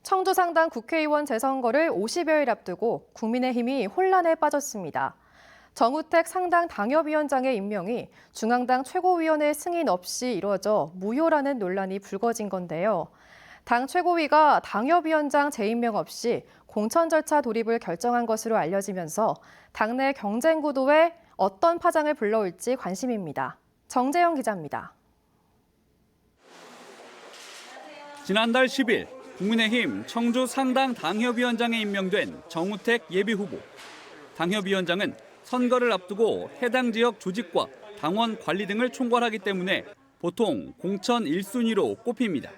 청주 상당 국회의원 재선거를 50여일 앞두고 국민의힘이 혼란에 빠졌습니다. 정우택 상당 당협위원장의 임명이 중앙당 최고위원회 승인 없이 이루어져 무효라는 논란이 불거진 건데요. 당 최고위가 당협위원장 재임명 없이 공천 절차 돌입을 결정한 것으로 알려지면서 당내 경쟁 구도에 어떤 파장을 불러올지 관심입니다. 정재영 기자입니다. 지난달 10일 국민의힘 청주 상당 당협위원장에 임명된 정우택 예비후보. 당협위원장은 선거를 앞두고 해당 지역 조직과 당원 관리 등을 총괄하기 때문에 보통 공천 1순위로 꼽힙니다.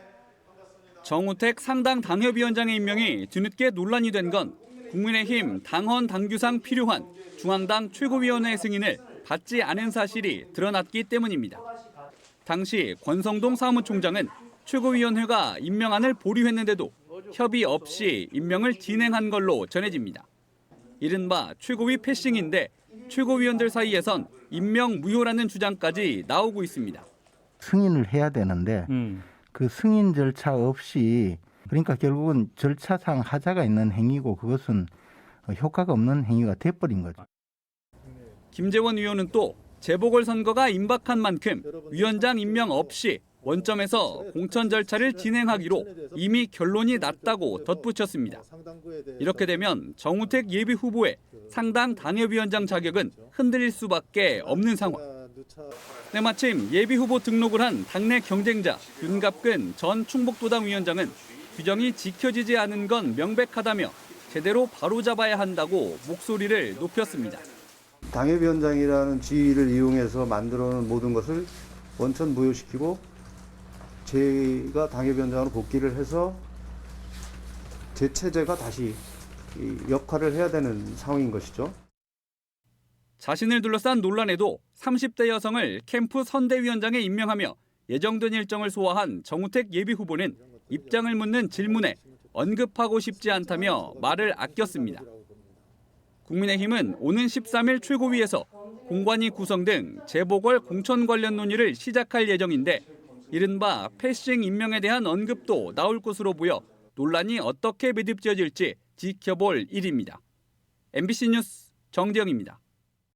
정우택 상당 당협위원장의 임명이 뒤늦게 논란이 된 건 국민의힘 당헌 당규상 필요한 중앙당 최고위원회 승인을 받지 않은 사실이 드러났기 때문입니다. 당시 권성동 사무총장은 최고위원회가 임명안을 보류했는데도 협의 없이 임명을 진행한 걸로 전해집니다. 이른바 최고위 패싱인데 최고위원들 사이에선 임명 무효라는 주장까지 나오고 있습니다. 승인을 해야 되는데 그 승인 절차 없이 그러니까 결국은 절차상 하자가 있는 행위고 그것은 효과가 없는 행위가 돼버린 거죠. 김재원 의원은 또 재보궐선거가 임박한 만큼 위원장 임명 없이 원점에서 공천 절차를 진행하기로 이미 결론이 났다고 덧붙였습니다. 이렇게 되면 정우택 예비후보의 상당 당협위원장 자격은 흔들릴 수밖에 없는 상황. 때마침 예비후보 등록을 한 당내 경쟁자 윤갑근 전 충북도당 위원장은 규정이 지켜지지 않은 건 명백하다며 제대로 바로잡아야 한다고 목소리를 높였습니다. 당협위원장이라는 지위를 이용해서 만들어놓은 모든 것을 원천 무효시키고 제가 당협위원장으로 복귀를 해서 제 체제가 다시 역할을 해야 되는 상황인 것이죠. 자신을 둘러싼 논란에도 30대 여성을 캠프 선대위원장에 임명하며 예정된 일정을 소화한 정우택 예비후보는 입장을 묻는 질문에 언급하고 싶지 않다며 말을 아꼈습니다. 국민의힘은 오는 13일 최고위에서 공관위 구성 등 재보궐 공천 관련 논의를 시작할 예정인데 이른바 패싱 임명에 대한 언급도 나올 것으로 보여 논란이 어떻게 매듭지어질지 지켜볼 일입니다. MBC 뉴스 정재영입니다.